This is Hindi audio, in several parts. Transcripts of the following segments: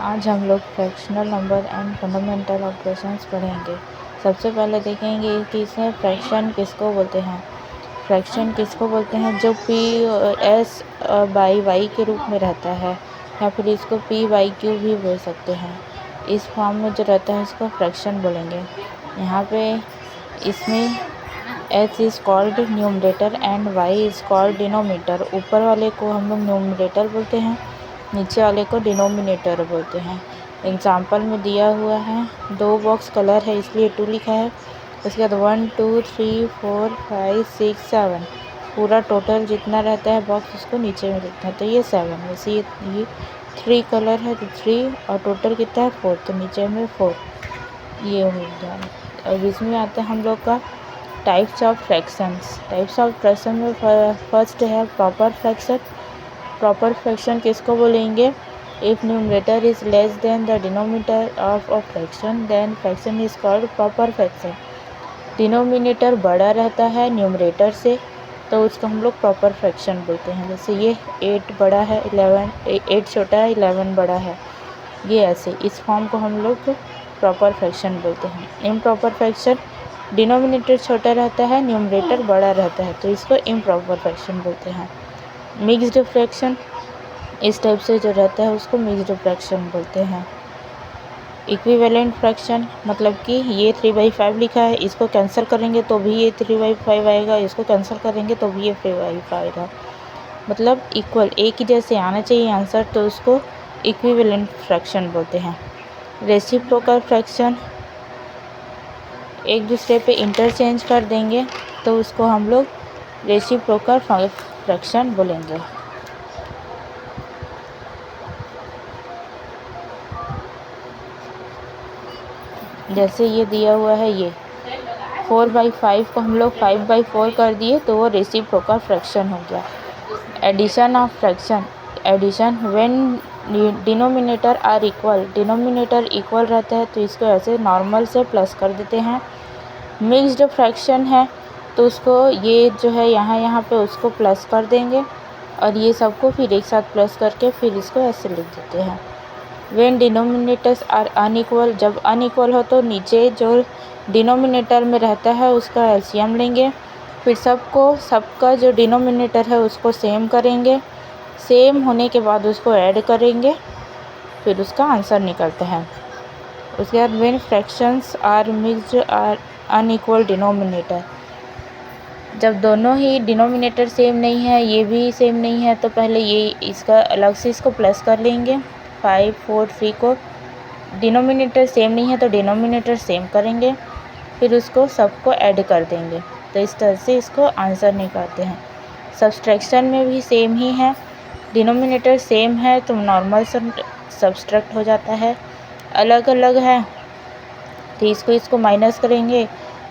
आज हम लोग fractional number and fundamental operations पढ़ेंगे। सबसे पहले देखेंगे कि इसमें फ्रैक्शन किसको बोलते हैं। फ्रैक्शन किसको बोलते हैं जो पी एस बाई वाई के रूप में रहता है, या फिर इसको पी वाई क्यू भी बोल सकते हैं। इस फॉर्म में जो रहता है इसको फ्रैक्शन बोलेंगे। यहाँ पे इसमें H is called numerator and Y is called denominator. ऊपर वाले को हम लोग न्यूमरेटर बोलते हैं, नीचे वाले को डिनोमिनेटर बोलते हैं। एग्जाम्पल में दिया हुआ है 2 बॉक्स कलर है इसलिए 2 लिखा है। उसके बाद 1 2 3 4 5 6 7 पूरा टोटल जितना रहता है बॉक्स उसको नीचे में लिखते हैं, तो ये 7। वैसे ये 3 कलर है तो 3 और टोटल कितना है 4, तो नीचे में 4 ये हो गया। अब इसमें आता है हम लोग का types of fractions. Types of fraction में फर्स्ट है प्रॉपर फ्रैक्शन। प्रॉपर फ्रैक्शन किसको बोलेंगे? If numerator is less than the denominator of a fraction then fraction is called proper fraction. Denominator बड़ा रहता है न्यूमरेटर से तो उसको हम लोग प्रॉपर फ्रैक्शन बोलते हैं। जैसे ये 8 बड़ा है 8 छोटा है 11 बड़ा है, ये ऐसे इस फॉर्म को हम लोग प्रॉपर फ्रैक्शन बोलते हैं। इम्प्रॉपर फ्रैक्शन डिनोमिनेटर छोटा रहता है न्यूमरेटर बड़ा रहता है तो इसको इम्प्रॉपर फ्रैक्शन बोलते हैं। मिक्स्ड फ्रैक्शन इस टाइप से जो रहता है उसको मिक्स्ड फ्रैक्शन बोलते हैं। इक्विवेलेंट फ्रैक्शन मतलब कि ये 3/5 लिखा है, इसको कैंसिल करेंगे तो भी ये 3/5 आएगा, इसको कैंसिल करेंगे तो भी ये 3/5 आएगा। मतलब इक्वल एक ही जैसे आना चाहिए आंसर, तो उसको इक्विवेलेंट फ्रैक्शन बोलते हैं। रेसिप्रोकल फ्रैक्शन एक दूसरे पे इंटरचेंज कर देंगे तो उसको हम लोग रेसिप्रोकल फ्रैक्शन बोलेंगे। जैसे ये दिया हुआ है ये 4/5 को हम लोग 5/4 कर दिए तो वो रेसिप्रोकल फ्रैक्शन हो गया। Addition of fraction addition when denominator are equal. Denominator equal रहता है तो इसको ऐसे नॉर्मल से प्लस कर देते हैं। मिक्स्ड फ्रैक्शन है तो उसको ये जो है यहाँ पे उसको प्लस कर देंगे और ये सबको फिर एक साथ प्लस करके फिर इसको ऐसे लिख देते हैं। व्हेन डिनोमिनेटर्स आर अनइक्वल, जब अनइक्वल हो तो नीचे जो डिनोमिनेटर में रहता है उसका एलसीएम लेंगे, फिर सबका जो डिनोमिनेटर है उसको सेम करेंगे, सेम होने के बाद उसको ऐड करेंगे, फिर उसका आंसर निकलता है। उसके बाद when fractions are mixed are unequal denominator, जब दोनों ही डिनोमिनेटर सेम नहीं है ये भी सेम नहीं है तो पहले ये इसका अलग से इसको प्लस कर लेंगे। 5 4 3 को डिनोमिनेटर सेम नहीं है तो डिनोमिनेटर सेम करेंगे, फिर उसको सबको ऐड कर देंगे, तो इस तरह से इसको आंसर निकालते हैं। सब्सट्रैक्शन में भी सेम ही है, डिनोमिनेटर सेम है तो नॉर्मल सब्सट्रैक्ट हो जाता है, अलग अलग है तो इसको माइनस करेंगे,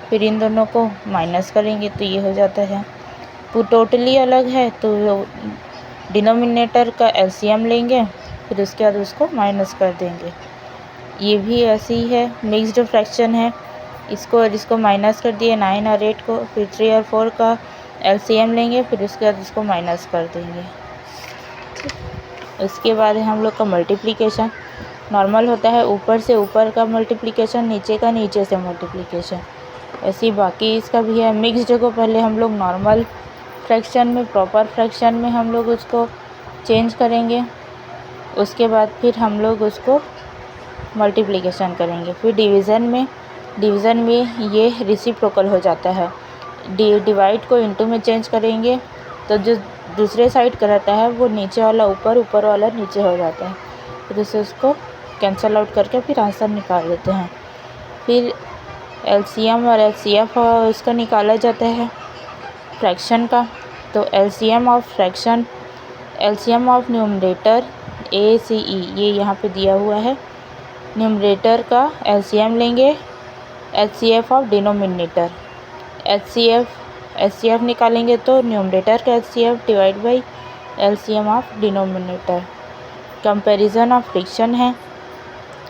फिर इन दोनों को माइनस करेंगे तो ये हो जाता है। तो टोटली अलग है तो डिनोमिनेटर का एलसीएम लेंगे, फिर उसके बाद उसको माइनस कर देंगे। ये भी ऐसे ही है, मिक्स्ड फ्रैक्शन है, इसको माइनस कर दिए 9 और 8 को, फिर 3 और 4 का एलसीएम लेंगे, फिर उसके बाद उसको माइनस कर देंगे। उसके बाद है हम लोग का मल्टीप्लिकेशन। नॉर्मल होता है ऊपर से ऊपर का मल्टीप्लिकेशन, नीचे का नीचे से मल्टीप्लिकेशन। ऐसे ही बाकी इसका भी है। मिक्स्ड को पहले हम लोग नॉर्मल फ्रैक्शन में, प्रॉपर फ्रैक्शन में हम लोग उसको चेंज करेंगे, उसके बाद फिर हम लोग उसको मल्टीप्लिकेशन करेंगे। फिर डिवीज़न में ये रेसिप्रोकल हो जाता है। डिवाइड को इनटू में चेंज करेंगे तो जो दूसरे साइड का रहता है वो नीचे वाला ऊपर, ऊपर वाला नीचे हो जाता है, फिर उससे उसको कैंसल आउट करके फिर आंसर निकाल देते हैं। फिर एलसीएम और एचसीएफ इसका निकाला जाता है फ्रैक्शन का। तो LCM of fraction, LCM of numerator ACE ये यहाँ पे दिया हुआ है। न्यूमरेटर का एलसीएम लेंगे, एचसीएफ ऑफ डिनोमिनेटर, एचसीएफ निकालेंगे तो न्यूमरेटर का HCF divide by LCM of denominator. Comparison of fraction है,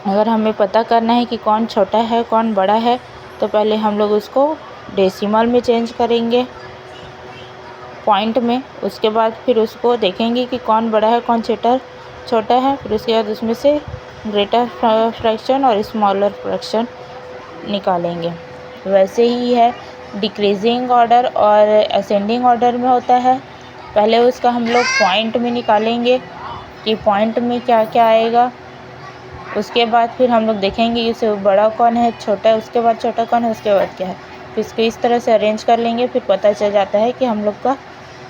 अगर हमें पता करना है कि कौन छोटा है कौन बड़ा है तो पहले हम लोग उसको डेसिमल में चेंज करेंगे पॉइंट में, उसके बाद फिर उसको देखेंगे कि कौन बड़ा है कौन छोटा है, फिर उसके बाद उसमें से ग्रेटर फ्रैक्शन और स्मॉलर फ्रैक्शन निकालेंगे। वैसे ही है डिक्रीजिंग ऑर्डर और असेंडिंग ऑर्डर में होता है। पहले उसका हम लोग पॉइंट में निकालेंगे कि पॉइंट में क्या क्या आएगा। उसके बाद फिर हम लोग देखेंगे इससे बड़ा कौन है, छोटा है, उसके बाद छोटा कौन है, उसके बाद क्या है। फिर इसको इस तरह से अरेंज कर लेंगे, फिर पता चल जाता है कि हम लोग का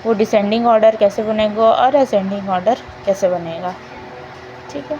वो डिसेंडिंग ऑर्डर कैसे बनेगा और असेंडिंग ऑर्डर कैसे बनेगा। ठीक है।